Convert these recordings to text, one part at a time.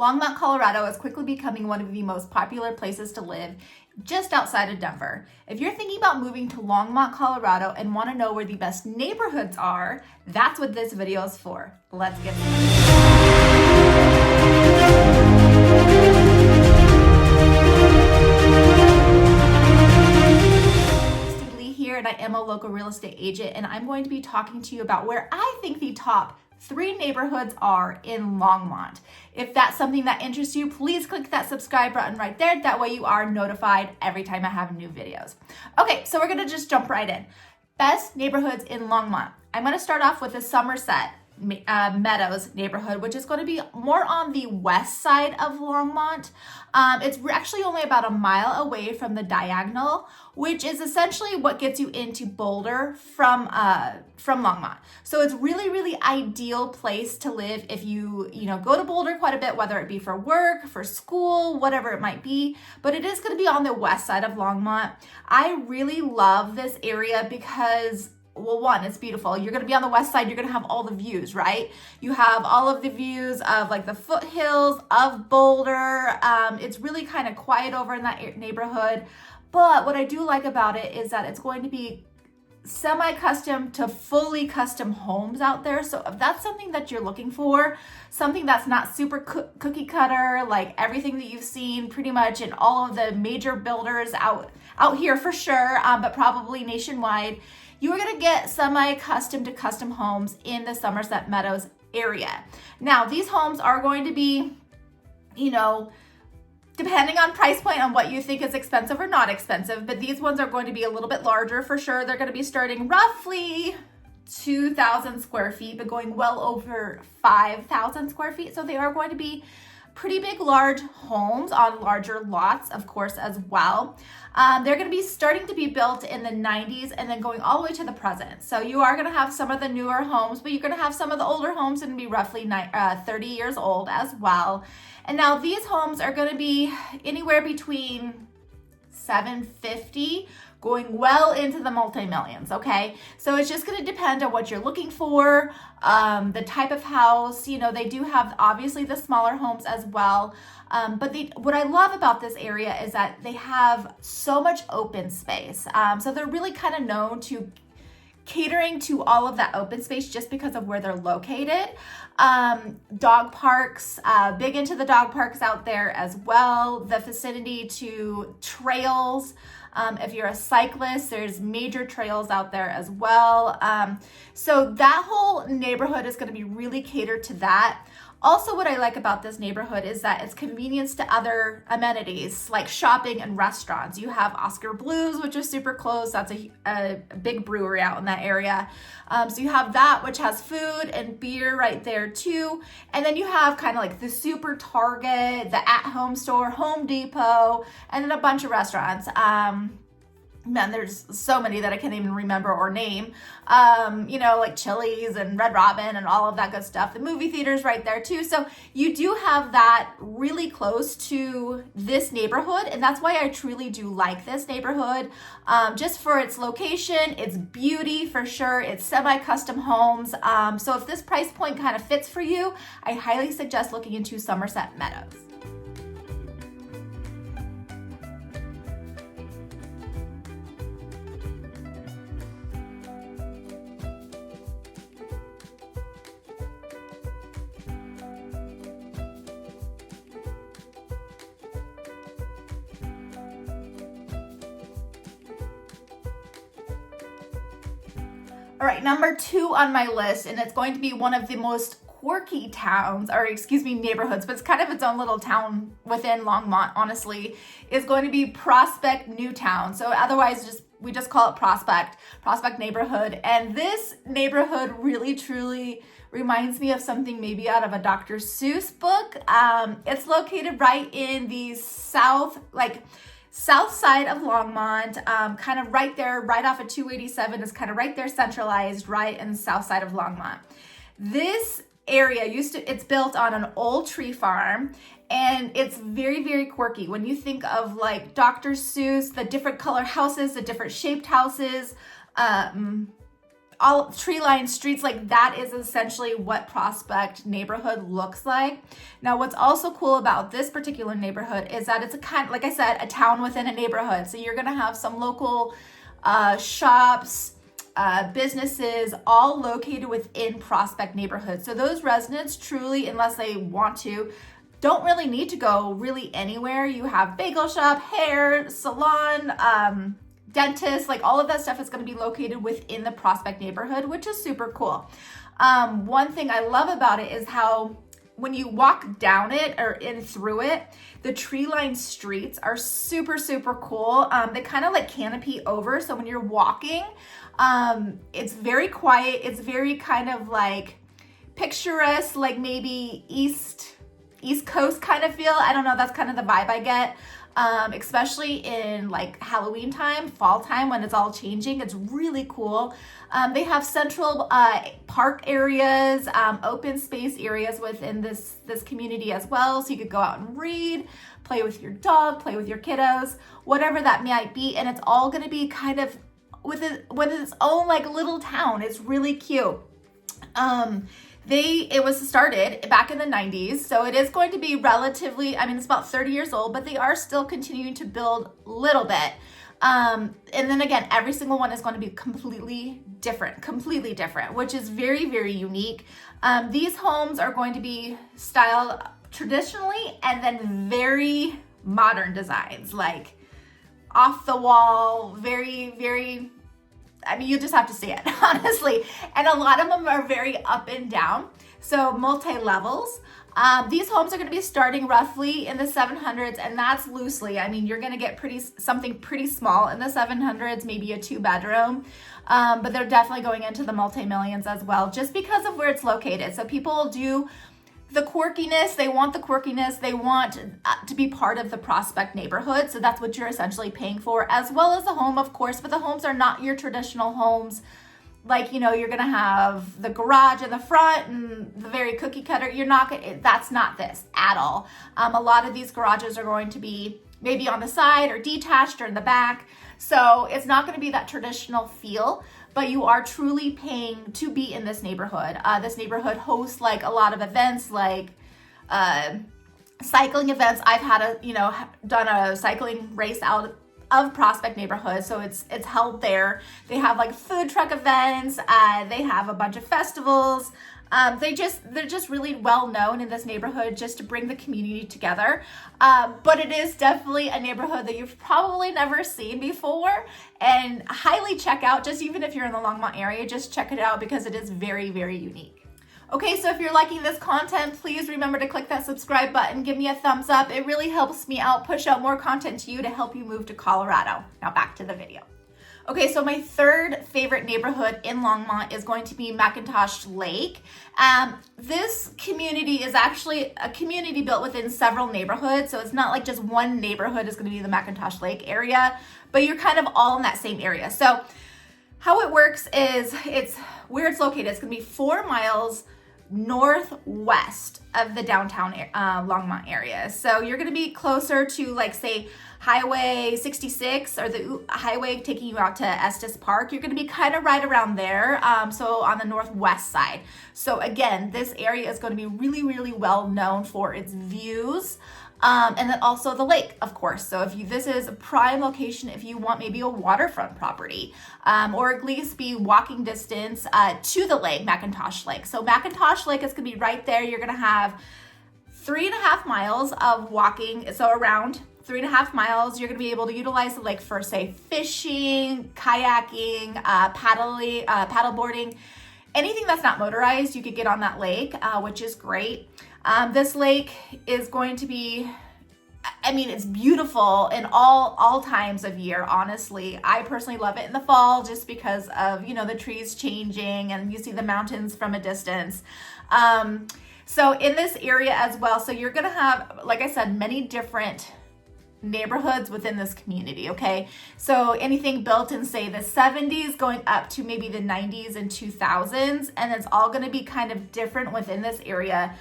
Longmont, Colorado is quickly becoming one of the most popular places to live just outside of Denver. If you're thinking about moving to Longmont, Colorado and want to know where the best neighborhoods are, that's what this video is for. Let's get started. Here, and I am a local real estate agent, and I'm going to be talking to you about where I think the top 3 neighborhoods are in Longmont. If that's something that interests you, please click that subscribe button right there. That way you are notified every time I have new videos. Okay, so we're gonna just jump right in. Best neighborhoods in Longmont. I'm gonna start off with the Somerset Meadows neighborhood, which is going to be more on the west side of Longmont. It's actually only about a mile away from the Diagonal, which is essentially what gets you into Boulder from Longmont. So it's really ideal place to live if you go to Boulder quite a bit, whether it be for work, for school, whatever it might be. But it is going to be on the west side of Longmont. I really love this area because, well, one, it's beautiful. You're going to be on the west side. You're going to have all the views, right? You have all of the views of like the foothills of Boulder. It's really kind of quiet over in that neighborhood. But what I do like about it is that it's going to be semi-custom to fully custom homes out there. So if that's something that you're looking for, something that's not super cookie cutter, like everything that you've seen pretty much in all of the major builders out here for sure, but probably nationwide, you are going to get semi-custom to custom homes in the Somerset Meadows area. Now, these homes are going to be, depending on price point on what you think is expensive or not expensive, but these ones are going to be a little bit larger for sure. They're going to be starting roughly 2,000 square feet, but going well over 5,000 square feet. So they are going to be pretty big, large homes on larger lots, of course, as well. They're going to be starting to be built in the 90s and then going all the way to the present. So you are going to have some of the newer homes, but you're going to have some of the older homes and be roughly 30 years old as well. And now these homes are going to be anywhere between $750 going well into the multi-millions, okay? So it's just gonna depend on what you're looking for, the type of house. They do have obviously the smaller homes as well. But what I love about this area is that they have so much open space. So they're really kind of known to catering to all of that open space just because of where they're located. Dog parks, big into the dog parks out there as well. The vicinity to trails. If you're a cyclist, there's major trails out there as well. So that whole neighborhood is going to be really catered to that. Also, what I like about this neighborhood is that it's convenience to other amenities like shopping and restaurants. You have Oscar Blues, which is super close. That's a big brewery out in that area. So you have that, which has food and beer right there too. And then you have kind of like the super Target, the at-home store, Home Depot, and then a bunch of restaurants. Man, there's so many that I can't even remember or name, like Chili's and Red Robin and all of that good stuff. The movie theater's right there too. So you do have that really close to this neighborhood. And that's why I truly do like this neighborhood, just for its location, its beauty for sure. It's semi-custom homes. So if this price point kind of fits for you, I highly suggest looking into Somerset Meadows. All right, number 2 on my list, and it's going to be one of the most quirky neighborhoods, but it's kind of its own little town within Longmont, honestly, is going to be Prospect Newtown. So otherwise, we just call it Prospect neighborhood. And this neighborhood really, truly reminds me of something maybe out of a Dr. Seuss book. It's located right in the south side of Longmont, kind of right there, right off of 287 is kind of right there centralized, right in the south side of Longmont. This area it's built on an old tree farm, and it's very quirky. When you think of like Dr. Seuss, the different color houses, the different shaped houses, all tree-lined streets. Like that is essentially what Prospect neighborhood looks like. Now, what's also cool about this particular neighborhood is that it's a kind, like I said, a town within a neighborhood. So you're gonna have some local shops, businesses, all located within Prospect neighborhood. So those residents truly, unless they want to, don't really need to go really anywhere. You have bagel shop, hair, salon, dentist, like all of that stuff is going to be located within the Prospect neighborhood, which is super cool. One thing I love about it is how when you walk down it or in through it, the tree-lined streets are super, super cool. They kind of like canopy over. So when you're walking, it's very quiet. It's very kind of like picturesque, like maybe East Coast kind of feel. I don't know. That's kind of the vibe I get. Especially in like Halloween time, fall time, when it's all changing. It's really cool. They have central park areas, open space areas within this community as well. So you could go out and read, play with your dog, play with your kiddos, whatever that might be. And it's all going to be kind of with its own like little town. It's really cute. It was started back in the 90s, so it is going to be relatively, I mean, it's about 30 years old, but they are still continuing to build a little bit. And then again, every single one is going to be completely different, which is very, very unique. These homes are going to be styled traditionally and then very modern designs, like off the wall, very, very, I mean, you just have to see it, honestly. And a lot of them are very up and down, so multi-levels. These homes are going to be starting roughly in the 700s, and that's loosely. I mean, you're going to get something pretty small in the 700s, maybe a 2-bedroom, but they're definitely going into the multi-millions as well, just because of where it's located. So people do the quirkiness, they want to be part of the Prospect neighborhood. So that's what you're essentially paying for, as well as the home, of course, but the homes are not your traditional homes. Like, you know, you're going to have the garage in the front and the very cookie cutter. That's not this at all. A lot of these garages are going to be maybe on the side or detached or in the back. So it's not going to be that traditional feel, but you are truly paying to be in this neighborhood. This neighborhood hosts like a lot of events, like cycling events. I've done a cycling race out of Prospect neighborhood, so it's held there. They have like food truck events. They have a bunch of festivals. They're just really well known in this neighborhood just to bring the community together. But it is definitely a neighborhood that you've probably never seen before, and highly check out, just even if you're in the Longmont area, just check it out because it is very, very unique. Okay, so if you're liking this content, please remember to click that subscribe button, give me a thumbs up. It really helps me out, push out more content to you to help you move to Colorado. Now back to the video. Okay, so my third favorite neighborhood in Longmont is going to be McIntosh Lake. This community is actually a community built within several neighborhoods, so it's not like just one neighborhood is going to be the McIntosh Lake area, but you're kind of all in that same area. So how it works is it's where it's located. It's going to be 4 miles northwest of the downtown Longmont area. So you're going to be closer to, like, say, Highway 66 or the highway taking you out to Estes Park. You're going to be kind of right around there, so on the northwest side. So again, this area is going to be really, really well known for its views. And then also the lake, of course. So this is a prime location if you want maybe a waterfront property, or at least be walking distance to the lake, McIntosh Lake. So McIntosh Lake is going to be right there. You're going to have 3.5 miles of walking. So around 3.5 miles, you're going to be able to utilize the lake for, say, fishing, kayaking, paddleboarding. Anything that's not motorized, you could get on that lake, which is great. This lake is going to be, I mean, it's beautiful in all times of year, honestly. I personally love it in the fall just because of, the trees changing and you see the mountains from a distance. So in this area as well, so you're going to have, like I said, many different neighborhoods within this community, okay? So anything built in, say, the 70s going up to maybe the 90s and 2000s, and it's all going to be kind of different within this area.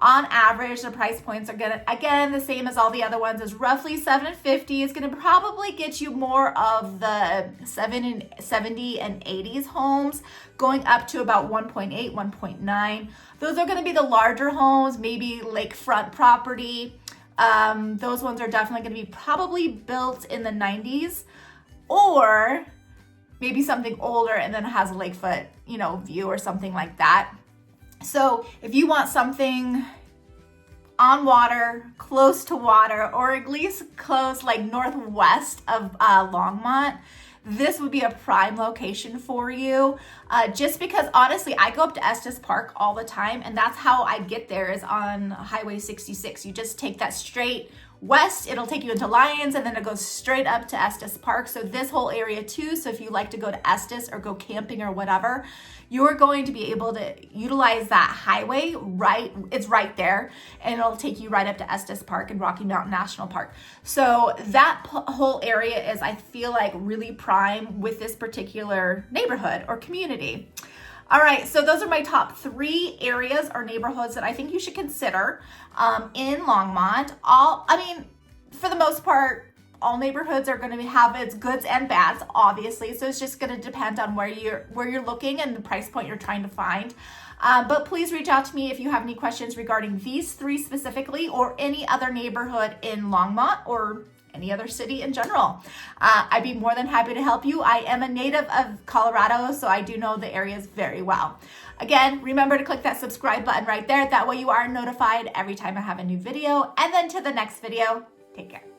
On average, the price points are gonna, again, the same as all the other ones, is roughly $750. It's gonna probably get you more of the 70 and 80s homes, going up to about 1.8, 1.9. Those are gonna be the larger homes, maybe lakefront property. Those ones are definitely gonna be probably built in the 90s, or maybe something older and then has a lakefront, view or something like that. So if you want something on water, close to water, or at least close, like northwest of Longmont, this would be a prime location for you. Just because honestly, I go up to Estes Park all the time, and that's how I get there, is on Highway 66. You just take that straight west, it'll take you into Lyons, and then it goes straight up to Estes Park. So this whole area too, so if you like to go to Estes or go camping or whatever, you're going to be able to utilize that highway, it's right there, and it'll take you right up to Estes Park and Rocky Mountain National Park. So that whole area is, I feel like, really prime with this particular neighborhood or community. All right, so those are my top 3 areas or neighborhoods that I think you should consider in Longmont. For the most part, all neighborhoods are going to have its goods and bads, obviously. So it's just going to depend on where you're looking and the price point you're trying to find. But please reach out to me if you have any questions regarding these 3 specifically, or any other neighborhood in Longmont or any other city in general. I'd be more than happy to help you. I am a native of Colorado, so I do know the areas very well. Again, remember to click that subscribe button right there. That way you are notified every time I have a new video. And then to the next video, take care.